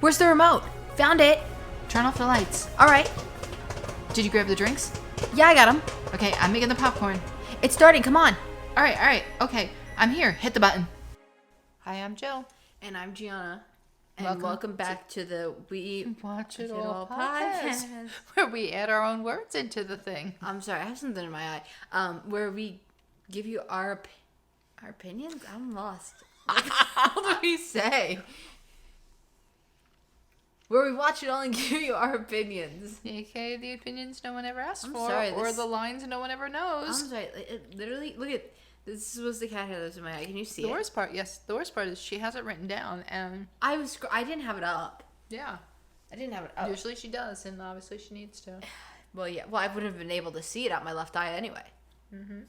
Where's the remote? Found it. Turn off the lights. All right. Did you grab the drinks? Yeah, I got him. Okay, I'm making the popcorn. It's starting. Come on. All right. Okay, I'm here. Hit the button. Hi, I'm Jill. And I'm Gianna. And welcome back to the We Watch It All podcast, where we add our own words into the thing. I'm sorry, I have something in my eye. Where we give you our opinions. I'm lost. What do we say? Where we watch it all and give you our opinions. Okay, the opinions no one ever asked I'm for, sorry, or the lines no one ever knows. I'm sorry. It literally, look at this. Was the cat hair that was in my eye? Can you see The it? worst part, yes. The worst part is she has it written down, and I didn't have it up. yeah, I didn't have it up. usually she does, and obviously she needs to. Well, yeah. Well, I wouldn't have been able to see it out my left eye anyway. Mm-hmm.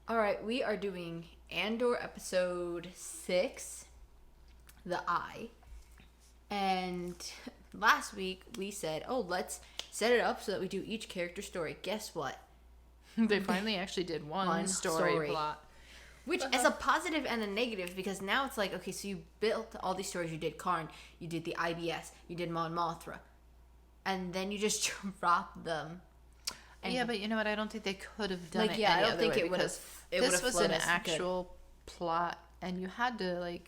All right, we are doing Andor episode 6, The Eye. And last week we said, oh, let's set it up so that we do each character story. Guess what? They finally actually did one story plot. Which is a positive and a negative, because now it's like, okay, so you built all these stories. You did Karn, you did the IBS, you did Mon Mothra. And then you just dropped them. And Yeah, but you know what? I don't think they could have done it. I any don't other think way it would have. because this was an actual plot, and you had to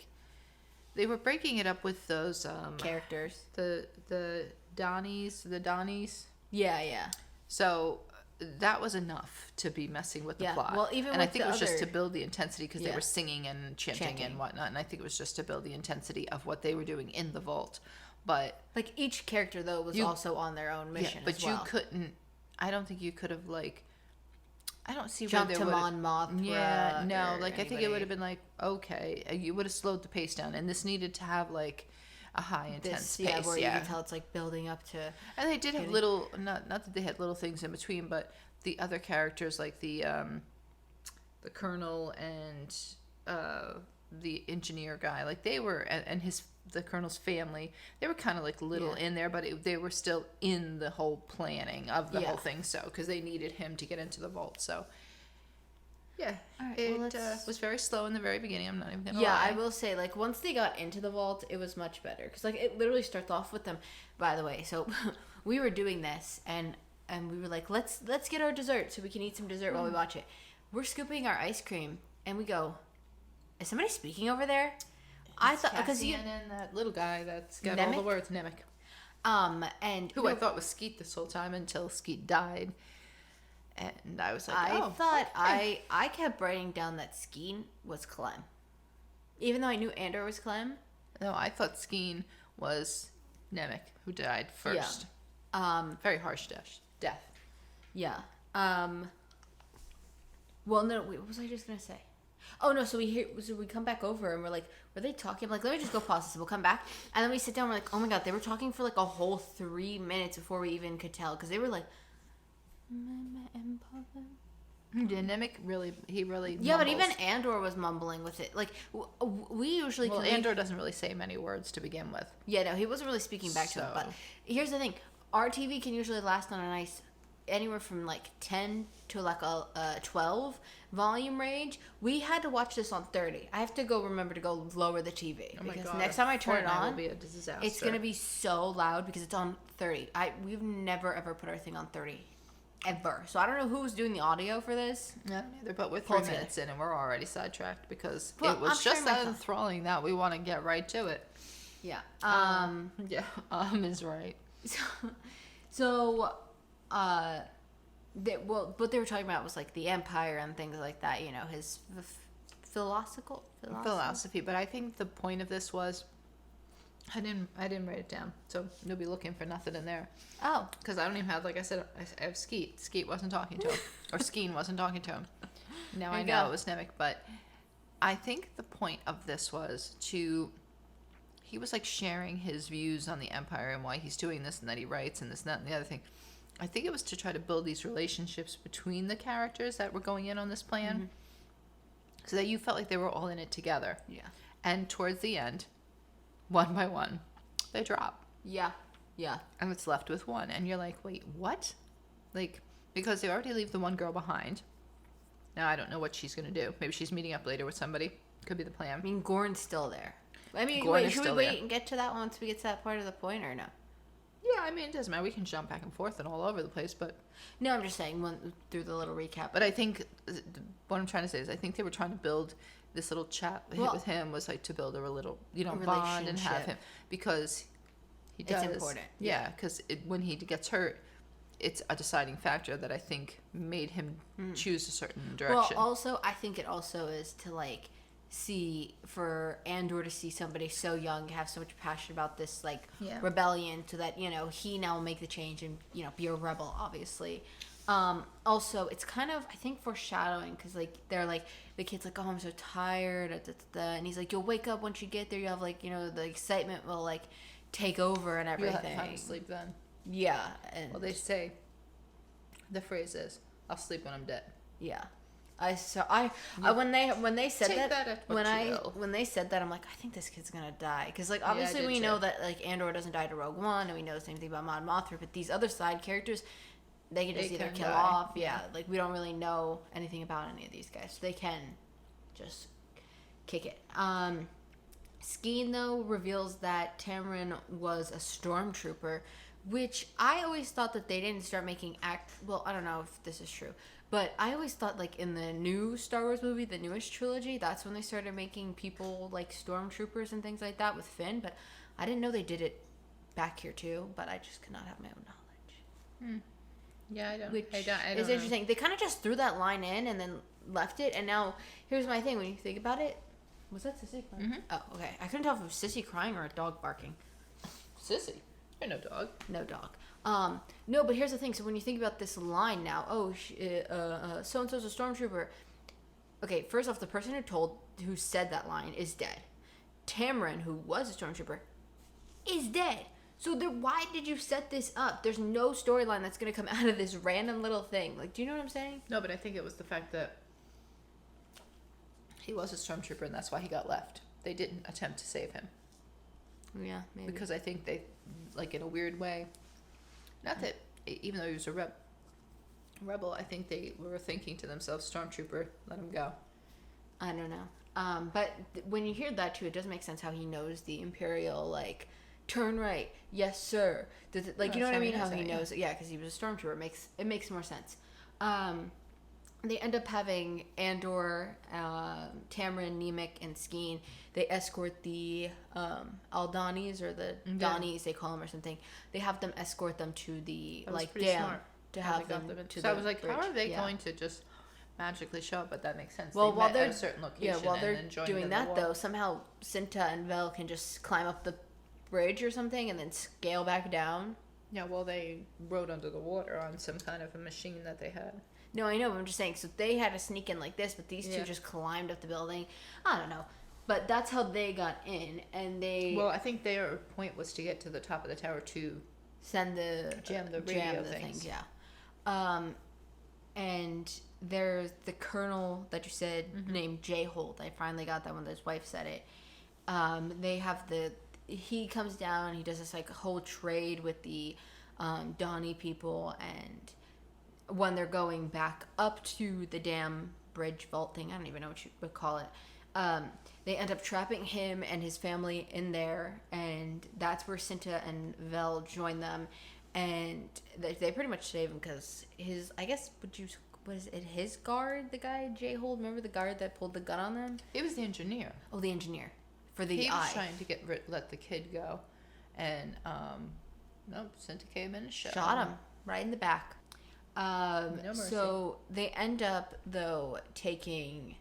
they were breaking it up with those characters. the Donnies. Yeah. So that was enough to be messing with the plot. Well, even and with I think the it was just other- to build the intensity, because they Yeah. were singing and chanting and whatnot, and I think it was just to build the intensity of what they were doing in the vault. But Like, each character, though, was also on their own mission but as well. you couldn't. I don't think you could have I don't see Jump where to they would. Mon Mothra. Yeah, no. or I think it anybody. would have been okay. You would have slowed the pace down, and this needed to have a high intense pace. Yeah, where you can tell it's building up to. And they did have little, not that they had little things in between, but the other characters like the colonel and the engineer guy, they were, and the colonel's family, they were kind of little in there, but they were still in the whole planning of the whole thing. So because they needed him to get into the vault, so. Yeah, Alright, it was very slow in the very beginning. I'm not even gonna lie. Yeah, I will say, once they got into the vault, it was much better. Because, it literally starts off with them, by the way. So, we were doing this, and we were like, let's get our dessert so we can eat some dessert while we watch it. We're scooping our ice cream, and we go, is somebody speaking over there? I thought, because Cassian and that little guy that's got all Nemec? the words, Nemec. And Who I thought was Skeet this whole time until Skeet died. And I was like, I thought I kept writing down that Skeen was Clem. Even though I knew Andor was Clem. No, I thought Skeen was Nemec, who died first. Yeah. Very harsh death. Yeah. Well, no, wait, what was I just going to say? Oh, no, so we come back over and we're like, were they talking? I'm like, let me just go pause this. We'll come back. And then we sit down and we're like, oh my God, they were talking for a whole 3 minutes before we even could tell. Because they were like, Yeah, Nemec really yeah, but mumbles. even Andor was mumbling with it. We usually Well, Andor doesn't really say many words to begin with. Yeah, no, he wasn't really speaking back to him. But here's the thing: our TV can usually last on a nice anywhere from 10 to a 12 volume range. We had to watch this on 30. I have to remember to go lower the TV because next time I turn it on, will be a disaster. it's gonna be so loud because it's on 30. We've never ever put our thing on 30. Ever. So I don't know who was doing the audio for this. No, neither. But we're 3 minutes in and we're already sidetracked because it was I'm just that enthralling that we want to get right to it. Yeah. Is right. So, what they were talking about was the Empire and things like that. You know, his philosophy. But I think the point of this was, I didn't write it down, so you'll be looking for nothing in there. Oh, because I don't even have, like I said, I have Skeet. Skeet wasn't talking to him, or Skeen wasn't talking to him. Now I know it was Nemec, but I think the point of this was he was sharing his views on the Empire and why he's doing this and that he writes and this and that and the other thing. I think it was to try to build these relationships between the characters that were going in on this plan, so that you felt like they were all in it together. Yeah. And towards the end, one by one, they drop. Yeah. Yeah. And it's left with one. And you're like, wait, what? Because they already leave the one girl behind. Now, I don't know what she's going to do. Maybe she's meeting up later with somebody. Could be the plan. I mean, Gorn's still there. I mean, Gorn wait, is should we still wait there. and get to that once we get to that part of the point, or no? Yeah, I mean, it doesn't matter. We can jump back and forth and all over the place, but No, I'm just saying through the little recap. I think what I'm trying to say is I think they were trying to build this little chat with him was like to build a little, bond and have him, because he does. It's important. Yeah, because when he gets hurt, it's a deciding factor that I think made him choose a certain direction. Well, also, I think it also is to, like, see, for Andor to see somebody so young have so much passion about this, like, rebellion, so that, he now will make the change and, be a rebel, obviously. Also, it's kind of, I think, foreshadowing, because, like, they're, like, the kid's like, oh, I'm so tired, and he's like, you'll wake up once you get there, you have, like, the excitement will, like, take over and everything. You'll have time to sleep then. Yeah. And well, they say, the phrase is, I'll sleep when I'm dead. Yeah. When they said that when they said that, I'm like, I think this kid's gonna die, because, like, obviously we know that, like, Andor doesn't die to Rogue One, and we know the same thing about Mon Mothma, but these other side characters, they can just either kill off. Yeah, like, we don't really know anything about any of these guys, so they can just kick it. Skeen, though, reveals that Tamron was a stormtrooper, which I always thought that they didn't start making well, I don't know if this is true, but I always thought, like, in the new Star Wars movie, the newest trilogy, that's when they started making people, like, stormtroopers and things like that with Finn, but I didn't know they did it back here, too, but I just could not have my own knowledge. Yeah, I don't. Which I don't is interesting. They kind of just threw that line in and then left it, and now, here's my thing, when you think about it, was that Sissy crying? Mm-hmm. Oh, okay. I couldn't tell if it was Sissy crying or a dog barking. Sissy. You're no dog. No dog. No, but here's the thing. So when you think about this line now, so-and-so's a stormtrooper. Okay, first off, the person who said that line is dead. Tamron, who was a stormtrooper, is dead. So why did you set this up? There's no storyline that's going to come out of this random little thing. Like, do you know what I'm saying? No, but I think it was the fact that he was a stormtrooper, and that's why he got left. They didn't attempt to save him. Yeah, maybe. Because I think they, like, in a weird way, not that, even though he was a rebel, I think they were thinking to themselves, stormtrooper, let him go. I don't know. But when you hear that, too, it does make sense how he knows the Imperial, like, turn right, yes, sir. Like, you know what I mean? How he knows it. Yeah, because he was a stormtrooper. It makes more sense. They end up having Andor, Tamron, Nemik, and Skeen. They escort the Aldanis, or the Donnies, they call them, or something. They have them escort them to the, like, dam smart. to have them to so the I was like, bridge. how are they going to just magically show up? But that makes sense. Well, they while met they're at a certain location, while they're and then doing that, though, somehow Cinta and Vel can just climb up the bridge or something and then scale back down. Yeah, well, they rode under the water on some kind of a machine that they had. No, I know, but I'm just saying, so they had to sneak in like this, but these two just climbed up the building. I don't know. But that's how they got in, and they... Well, I think their point was to get to the top of the tower to... Send the... Jam the radio things. Yeah. And there's the colonel that you said, named Jay Holt. I finally got that when his wife said it. They have he comes down, he does this, like, whole trade with the Donnie people, and when they're going back up to the damn bridge vault thing, I don't even know what you would call it, they end up trapping him and his family in there, and that's where Cinta and Vel join them, and they pretty much save him because his, I guess, was it his guard, the guy, Jay Hold? Remember the guard that pulled the gun on them? It was the engineer. Oh, the engineer. For the He eye. was trying to let the kid go, and nope, Cinta came in and shot him right in the back. No mercy. So they end up, though, taking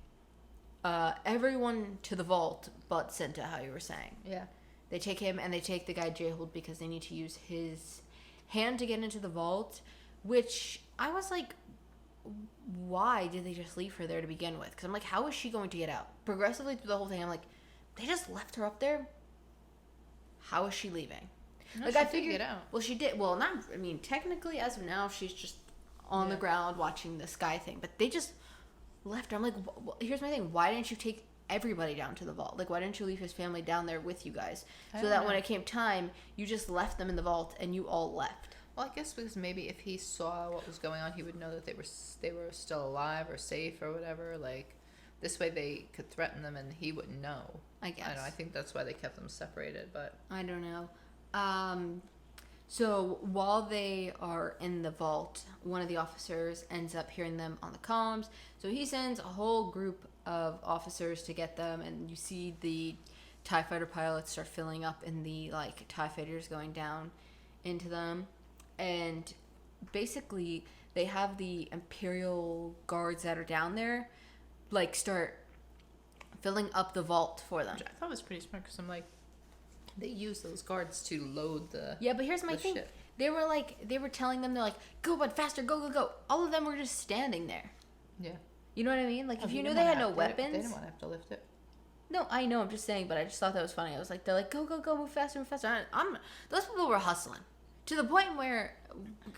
everyone to the vault but Cinta, how you were saying. Yeah. They take him, and they take the guy J-Hold because they need to use his hand to get into the vault, which I was like, why did they just leave her there to begin with? Because I'm like, how is she going to get out? Progressively through the whole thing, I'm like, they just left her up there? How is she leaving? No, like, she I figured, did get out. Well, she did. Well, not, I mean, technically, as of now, she's just on the ground watching the sky thing. But they just left her. I'm like, here's my thing. Why didn't you take everybody down to the vault? Like, why didn't you leave his family down there with you guys? So that when it came time, you just left them in the vault and you all left. Well, I guess because maybe if he saw what was going on, he would know that they were still alive or safe or whatever. Like, This way they could threaten them and he wouldn't know. I guess. I know. I think that's why they kept them separated, but I don't know. So while they are in the vault, one of the officers ends up hearing them on the comms. So he sends a whole group of officers to get them, and you see the TIE fighter pilots start filling up in the like TIE fighters going down into them. And basically they have the Imperial guards that are down there like start filling up the vault for them. which I thought was pretty smart because I'm like, they use those guards to load the Yeah, but here's my thing. ship. They were telling them, they're like, go, bud, faster, go, go, go. All of them were just standing there. Yeah. You know what I mean? Like, Oh, if they you knew didn't they had wanna no have- weapons. They didn't want to have to lift it. No, I know, I'm just saying, but I just thought that was funny. I was like, they're like, go, go, go, move faster, move faster. Those people were hustling. To the point where,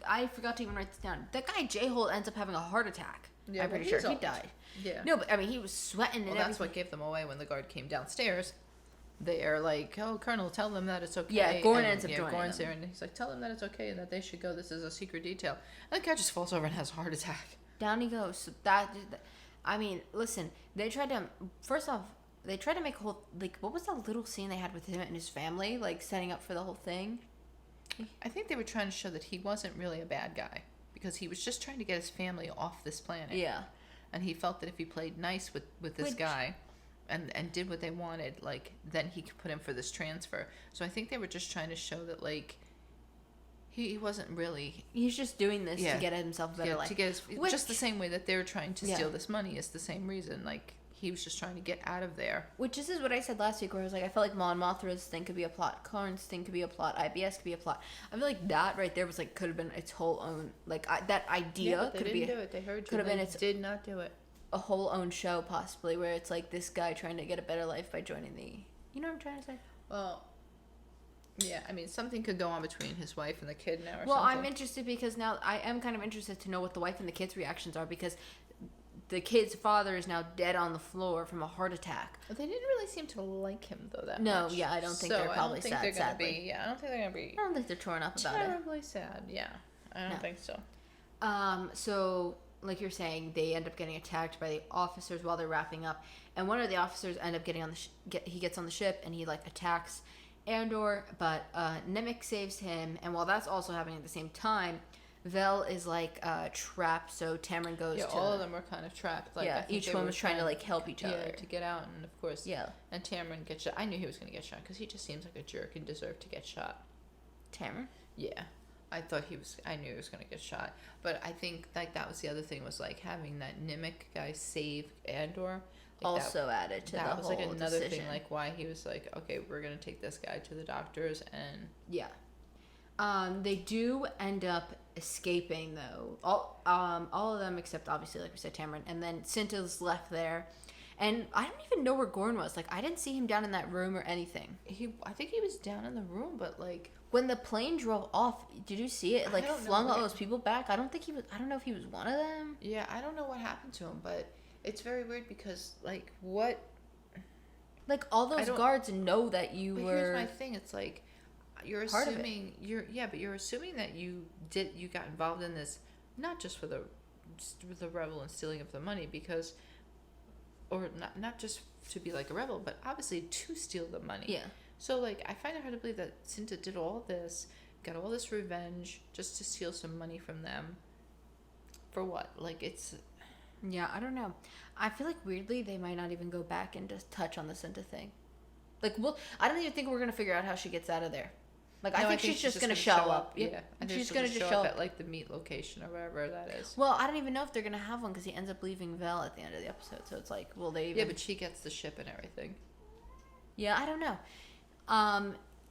I forgot to even write this down. That guy, J-Hole, ends up having a heart attack. Yeah, I'm well, pretty sure. he's He old. died. Yeah. No, but, I mean, he was sweating and Well, everything. that's what gave them away when the guard came downstairs. They are like, oh, Colonel, tell them that it's okay. Yeah, Gorn And, ends up joining Gorn's them. there, and he's like, tell them that it's okay and that they should go. This is a secret detail. And the guy just falls over and has a heart attack. Down he goes. So I mean, listen, first off, they tried to make a whole, like, what was that little scene they had with him and his family, like, setting up for the whole thing? I think they were trying to show that he wasn't really a bad guy because he was just trying to get his family off this planet. Yeah. And he felt that if he played nice with this guy and did what they wanted, like, then he could put him for this transfer. So I think they were just trying to show that, like, he wasn't really... He's just doing this to get himself a better life. To get his, Which- just the same way that they're trying to Yeah. steal this money is the same reason. Like, he was just trying to get out of there. Which this is what I said last week, where I was like, I felt like Mon Mothra's thing could be a plot, Karn's thing could be a plot, IBS could be a plot. I feel like that right there was like could have been its whole own that idea they could didn't be do it. They heard you. could have been its did not do it. a whole own show possibly, where it's like this guy trying to get a better life by joining the. You know what I'm trying to say? Well, yeah. I mean, something could go on between his wife and the kid now. Or Well, something. I'm interested because now I am kind of interested to know what the wife and the kids' reactions are, because the kid's father is now dead on the floor from a heart attack. But they didn't really seem to like him though that No, much. yeah, I don't think So they're probably I don't think sad, they're gonna sadly. be. Yeah, I don't think they're gonna be I don't think they're torn up about it. terribly sad. Yeah, I don't No. think so. So like you're saying, they end up getting attacked by the officers while they're wrapping up, and one of the officers end up getting on the he gets on the ship and he like attacks Andor, but Nemik saves him, and while that's also happening at the same time, Vel is like trapped, so Tamron goes Yeah, to all of them were kind of trapped. Like, I yeah, think each they one were was trying to like help each other. Yeah, to get out, and of course, Yeah. And Tamron gets shot. I knew he was going to get shot because he just seems like a jerk and deserved to get shot. Tamron? Yeah, I thought he was. I knew he was going to get shot, but I think like that was the other thing was like having that Nimic guy save Andor. Like, Also added to the that was whole like another decision. thing, like why he was like, okay, we're gonna take this guy to the doctors, and Yeah. They do end up escaping though. All of them except obviously, like we said, Tamron, and then Cinta's left there. And I don't even know where Gorn was. Like, I didn't see him down in that room or anything. I think he was down in the room, but like When the plane drove off, did you see it? It, like, I don't know flung all where- those people back. I don't know if he was one of them. yeah, I don't know what happened to him, but it's very weird because like what? Like, all those don't- guards know that you But were. here's my thing. It's like you're part of it. assuming but you're assuming that you got involved in this not just for the rebel and stealing of the money because, or not just to be like a rebel, but obviously to steal the money. Yeah. So like I find it hard to believe that Cinta did all this, got all this revenge just to steal some money from them. For what? Like it's. Yeah, I don't know. I feel like weirdly they might not even go back and just touch on the Cinta thing. Like, I don't even think we're gonna figure out how she gets out of there. Like, No, I think she's just gonna show up. Yeah, Yep. I think She's she'll gonna just show up at like the meat location or wherever that is. Well, I don't even know if they're gonna have one because he ends up leaving Vel at the end of the episode. So it's like, will they even? Yeah, but she gets the ship and everything. Yeah, I don't know.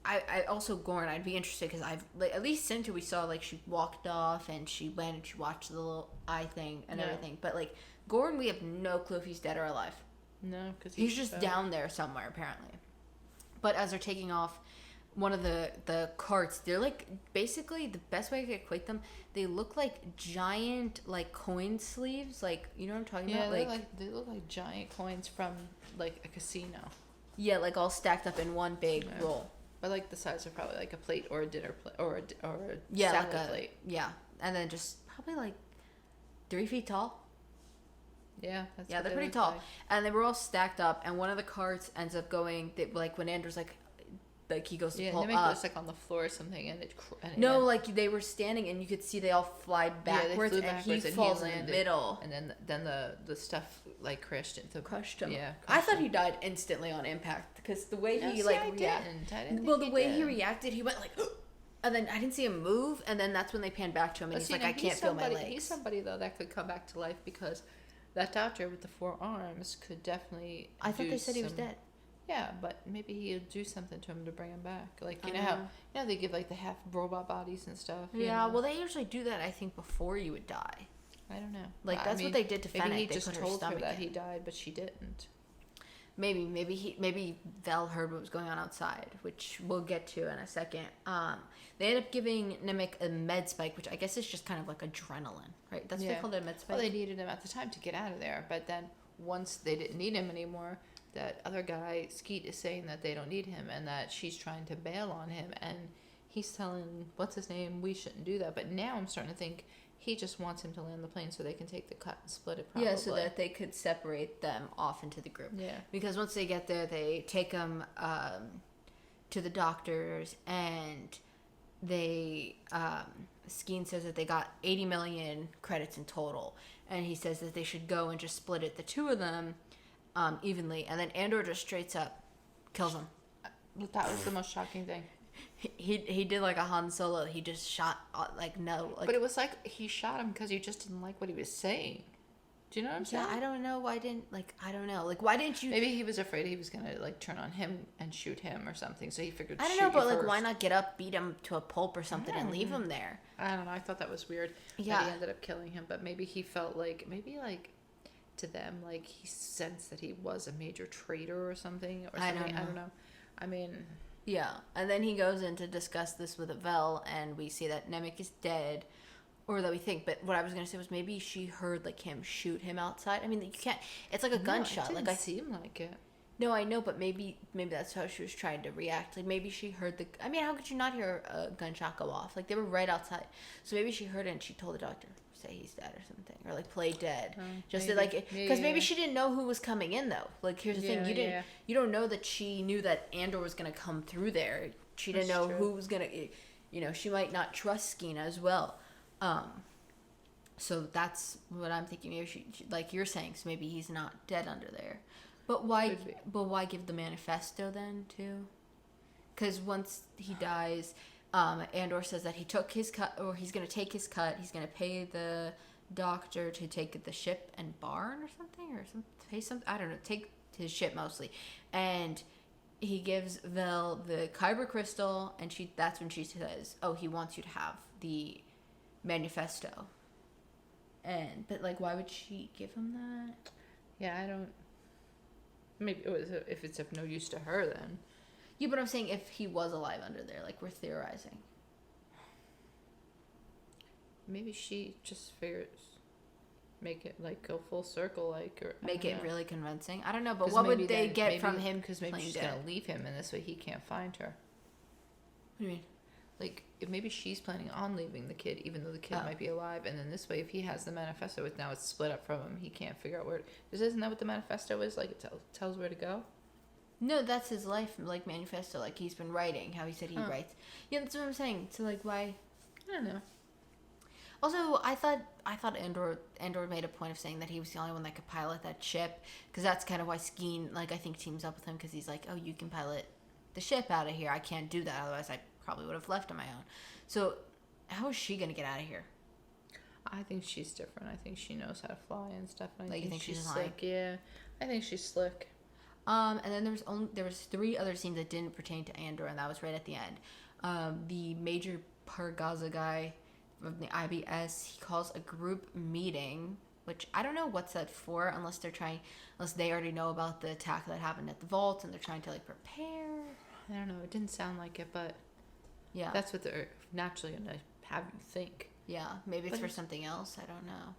I also Gorn. I'd be interested because I've like, at least Cinta we saw like she walked off and she went and she watched the little eye thing and Yeah. everything. But like Gorn, we have no clue if he's dead or alive. No, because He's just down there somewhere apparently. But as they're taking off, one of the carts, they're like basically the best way I could equate them. They look like giant like coin sleeves, like you know what I'm talking Yeah, about, they look like giant coins from like a casino, yeah, like all stacked up in one big Yeah. roll. but like the size of probably like a plate or a dinner plate or a Yeah, salad like a plate. yeah, and then just probably like 3 feet tall. Yeah, that's Yeah, what they're they pretty look tall, like. and they were all stacked up. And one of the carts ends up going like when Andrew's like he goes to Yeah, pull Nemec up. was like on the floor or something, and No, like they were standing, and you could see they all fly backwards, they flew and he backwards, and falls in landed, the middle. and then the stuff like crashed into Crushed him. Yeah, I thought he died instantly on impact because the way he reacted. Well, the way he reacted, he went like, and then I didn't see him move, and then that's when they panned back to him, and he's like, I can't feel my legs. He's somebody though that could come back to life because that doctor with the 4 arms could definitely. I thought they said he was dead. Yeah, but maybe he'll do something to him to bring him back. Like you know how they give like the half robot bodies and stuff. Yeah, well they usually do that I think before you would die. I don't know. Like that's what they did to Fennec. Maybe he they just put told her that in. he died, but she didn't. Maybe Vel heard what was going on outside, which we'll get to in a second. They end up giving Nemec a med spike, which I guess is just kind of like adrenaline, right? That's what they called it, a med spike. Well, they needed him at the time to get out of there, but then once they didn't need him anymore, that other guy Skeet is saying that they don't need him and that she's trying to bail on him, and he's telling what's his name we shouldn't do that. But now I'm starting to think he just wants him to land the plane so they can take the cut and split it. Probably. Yeah, so that they could separate them off into the group. Yeah, because once they get there, they take him to the doctors, and they Skeen says that they got 80 million credits in total, and he says that they should go and just split it, the two of them, evenly, and then Andor just straight up kills him. that was the most shocking thing. He did like a Han Solo. He just shot but it was like he shot him because he just didn't like what he was saying. Do you know what I'm saying? Yeah, I don't know why didn't I don't know why didn't you? Maybe he was afraid he was gonna like turn on him and shoot him or something, so he figured. I don't know, but like why not get up, beat him to a pulp or something, and leave him there? I don't know. I thought that was weird. Yeah, that he ended up killing him, but maybe he felt like to them like he sensed that he was a major traitor or something. I don't know. I mean. Yeah, and then he goes in to discuss this with Vel, and we see that Nemec is dead, or that we think. But what I was gonna say was maybe she heard like him shoot him outside. I mean, you can't. It's like a gunshot. It didn't like seem like it. No, I know, but maybe that's how she was trying to react. Like maybe she heard the. I mean, how could you not hear a gunshot go off? Like they were right outside, so maybe she heard it and she told the doctor, say he's dead or something, or like play dead, just maybe. to like because maybe she didn't know who was coming in though. Like here's the thing, you don't know that she knew that Andor was gonna come through there. She didn't know who was gonna, she might not trust Skeena as well. So that's what I'm thinking. Maybe she like you're saying, so maybe he's not dead under there. But why? But why give the manifesto then too? Because once he dies, Andor says that he took his cut, or he's gonna take his cut. He's gonna pay the doctor to take the ship and barn or something, pay something. I don't know. Take his ship mostly, and he gives Vel the Kyber crystal, and that's when she says, "Oh, he wants you to have the manifesto." But like, why would she give him that? Yeah, I don't. Maybe it was if it's of no use to her then. Yeah, but I'm saying if he was alive under there, like we're theorizing. Maybe she just figures make it like go full circle, like or make it really convincing. I don't know, but what would they get from him? Because maybe she's gonna leave him, and this way he can't find her. What do you mean? Like maybe she's planning on leaving the kid, even though the kid might be alive, and then this way, if he has the manifesto, now it's split up from him. He can't figure out where. Isn't that what the manifesto is? Like it tells where to go. No, that's his life, like manifesto. Like he's been writing. How he said he writes. Yeah, that's what I'm saying. So like, why? I don't know. Also, I thought Andor made a point of saying that he was the only one that could pilot that ship, because that's kind of why Skeen, like I think, teams up with him, because he's like, oh, you can pilot the ship out of here. I can't do that. Otherwise, I probably would have left on my own. So, how is she gonna get out of here? I think she's different. I think she knows how to fly and stuff. And you think she's slick? Yeah, I think she's slick. And then there was 3 other scenes that didn't pertain to Andor, and that was right at the end. The Major Pargaza guy from the IBS, he calls a group meeting, which I don't know what's that for, unless they already know about the attack that happened at the vault and they're trying to like prepare. I don't know. It didn't sound like it, but yeah, that's what they're naturally gonna have you think. Yeah, maybe it's for something else. I don't know.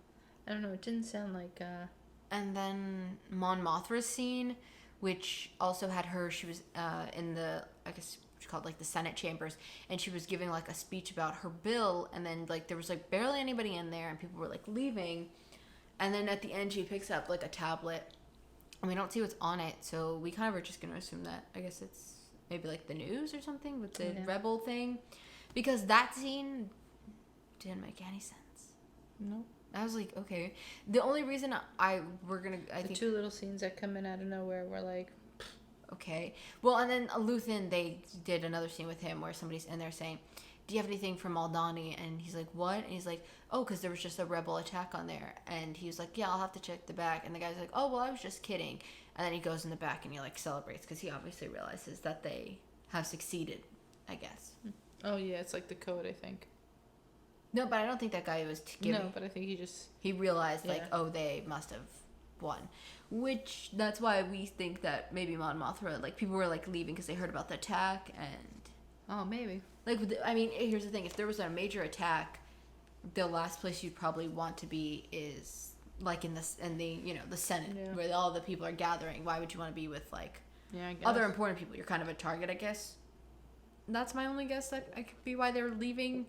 I don't know. It didn't sound like. And then Mon Mothra's scene, which also had her. She was in the, I guess it's called like the Senate chambers, and she was giving like a speech about her bill, and then like there was like barely anybody in there, and people were like leaving, And then at the end, she picks up like a tablet, and we don't see what's on it, so we kind of are just gonna assume that I guess it's maybe like the news or something with the rebel thing, because that scene didn't make any sense. No. I was like, okay. The only reason I think two little scenes that come in out of nowhere were like, okay. Well, and then Luthen, they did another scene with him where somebody's in there saying, do you have anything from Aldani? And he's like, what? And he's like, oh, because there was just a rebel attack on there. And he was like, yeah, I'll have to check the back. And the guy's like, oh, well, I was just kidding. And then he goes in the back and he like celebrates because he obviously realizes that they have succeeded, I guess. Oh yeah, it's like the code, I think. No, but I don't think that guy was giving. No, but I think he realized like, oh, they must have won, which that's why we think that maybe Mon Mothma, like people were like leaving because they heard about the attack. And maybe like, I mean, here's the thing: if there was a major attack, the last place you'd probably want to be is like in the Senate, where all the people are gathering. Why would you want to be with like other important people? You're kind of a target, I guess. That's my only guess that I could be why they're leaving.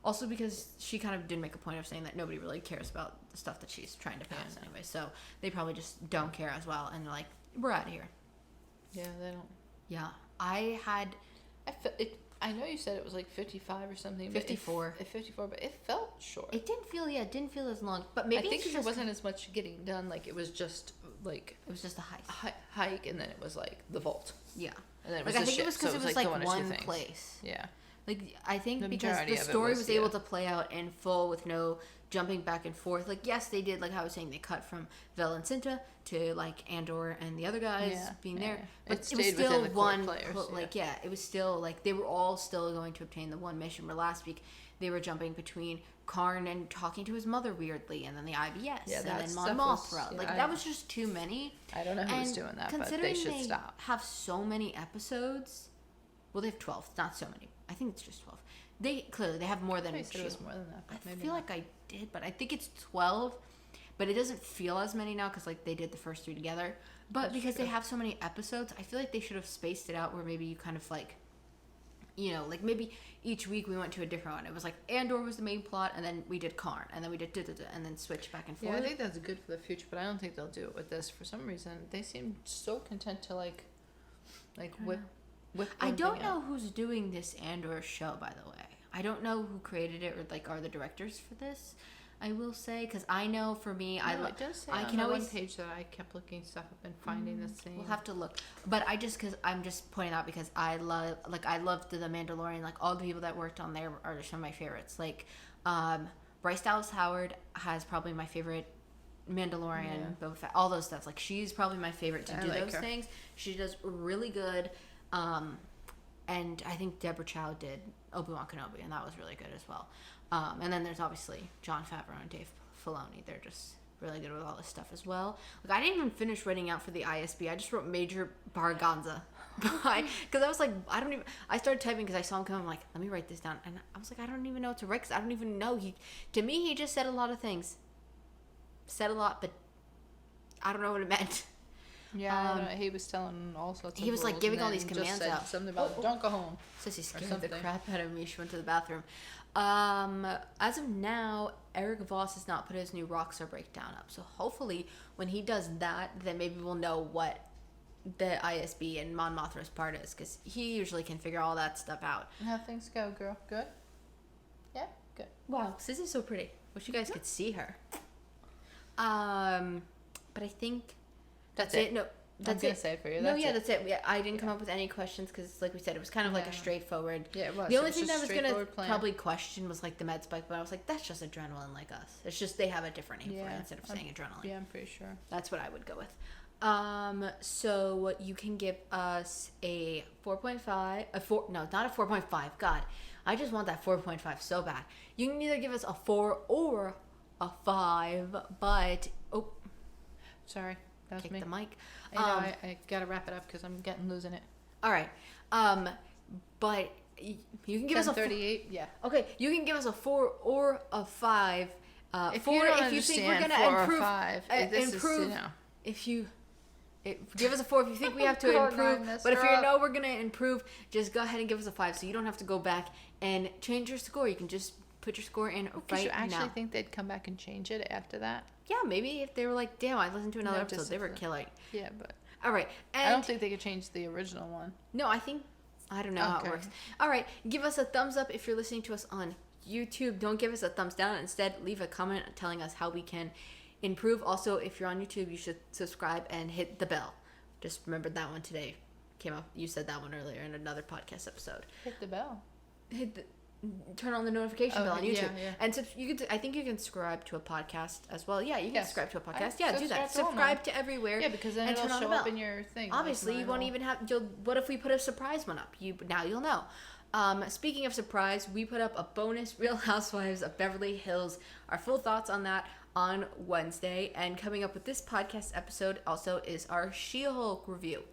Also because she kind of did make a point of saying that nobody really cares about the stuff that she's trying to pass anyway. So they probably just don't care as well. And they're like, we're out of here. Yeah, they don't. Yeah. I know you said it was like 55 or something. 54. 54, but it felt short. It didn't feel as long. But maybe I think there wasn't as much getting done. Like it was just like... It was just a hike, and then it was like the vault. Yeah. And then it was I think it was because it was like one place. Yeah. Like, I think because the story was able to play out in full with no jumping back and forth. Like, yes, they did, like I was saying, they cut from Vel and Cinta to, like, Andor and the other guys being there. But it was still one, it was still, like, they were all still going to obtain the one mission. Where last week, they were jumping between Karn and talking to his mother weirdly, and then the IBS, and then Mon Mothma. That was just too many. I don't know who was doing that, but they should stop. Have so many episodes. Well, they have 12. It's not so many. I think it's just 12. They have more than... I said it was more than that. But I feel like I did, but I think it's 12. But it doesn't feel as many now because like they did the first 3 together. But that's because they have so many episodes, I feel like they should have spaced it out where maybe you kind of like, you know, like maybe each week we went to a different one. It was like Andor was the main plot, and then we did Karn, and then we did and then switch back and forth. Yeah, I think that's good for the future, but I don't think they'll do it with this. For some reason, they seem so content to like whip. I don't know who's doing this Andor show, by the way. I don't know who created it or like are the directors for this. I will say, because I know for me, it does say I can always one page that I kept looking stuff up and finding the same. We'll have to look, but because I'm just pointing out because I loved the Mandalorian. Like all the people that worked on there are some of my favorites. Like Bryce Dallas Howard has probably my favorite Mandalorian, Boba Fett, all those stuff. Like she's probably my favorite to do those things. She does really good. And I think Deborah Chow did Obi-Wan Kenobi, and that was really good as well. And then there's obviously Jon Favreau and Dave Filoni. They're just really good with all this stuff as well. Like I didn't even finish writing out for the ISB. I just wrote Major Barganza. Because I was like, I started typing because I saw him come. I'm like, let me write this down. And I was like, I don't even know what to write because I don't even know. To me, he just said a lot of things. Said a lot, but I don't know what it meant. Yeah, he was telling all sorts of He was like giving all these commands out. Something about don't go home. Sissy scared the crap out of me. She went to the bathroom. As of now, Eric Voss has not put his new Rockstar breakdown up. So hopefully when he does that, then maybe we'll know what the ISB and Mon Mothma's part is. Because he usually can figure all that stuff out. How things go, girl? Good? Yeah? Good. Wow, Sissy's so pretty. Wish you guys could see her. But I think... That's it. No, that's it. I'm gonna say it for you. That's it. I didn't come up with any questions because, like we said, it was kind of like a straightforward. Yeah, it was. The only thing that I was gonna probably question was like the med spike, but I was like, that's just adrenaline, like us. It's just they have a different name for it instead of saying adrenaline. Yeah, I'm pretty sure. That's what I would go with. So you can give us a 4.5. No, not a 4.5. God, I just want that 4.5 so bad. You can either give us a 4 or a 5, but sorry. That's kick me. The mic. I know, I gotta wrap it up because I'm losing it. All right. But you can give us a 38. Yeah. Okay, you can give us a 4 or a 5. If 4 you don't if you think we're understand gonna 4 improve. Or 5, improve. If you give us a 4 if you think we have to Go improve. on, But if you know we're gonna improve, just go ahead and give us a 5. So you don't have to go back and change your score. You can just put your score in Because right you actually now. think they'd come back and change it after that? Yeah, maybe if they were like, damn, I listened to another No episode. They were discipline. killing. Yeah, but All right. And I don't think they could change the original one. No, I don't know how it Okay. works. All right. Give us a thumbs up if you're listening to us on YouTube. Don't give us a thumbs down. Instead, leave a comment telling us how we can improve. Also, if you're on YouTube, you should subscribe and hit the bell. Just remembered that one today. Came up. You said that one earlier in another podcast episode. Hit the bell. Turn on the notification bell on YouTube. Yeah. And I think you can subscribe to a podcast as well. Yeah, you can subscribe to a podcast. I Yeah, do that. Subscribe to everywhere. Yeah, because then and it'll turn on show the up bell. in your thing. Obviously, you won't even have. What if we put a surprise one up? Now you'll know. Speaking of surprise, we put up a bonus Real Housewives of Beverly Hills. Our full thoughts on that on Wednesday. And coming up with this podcast episode also is our She-Hulk review.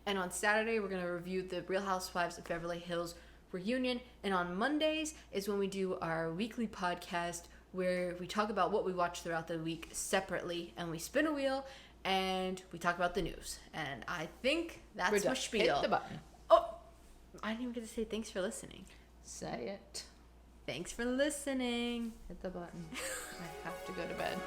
And on Saturday, we're going to review the Real Housewives of Beverly Hills reunion. And on Mondays is when we do our weekly podcast where we talk about what we watched throughout the week separately. And we spin a wheel and we talk about the news. And I think that's my spiel. Hit the button. Oh, I didn't even get to say thanks for listening. Say it. Thanks for listening. Hit the button. I have to go to bed.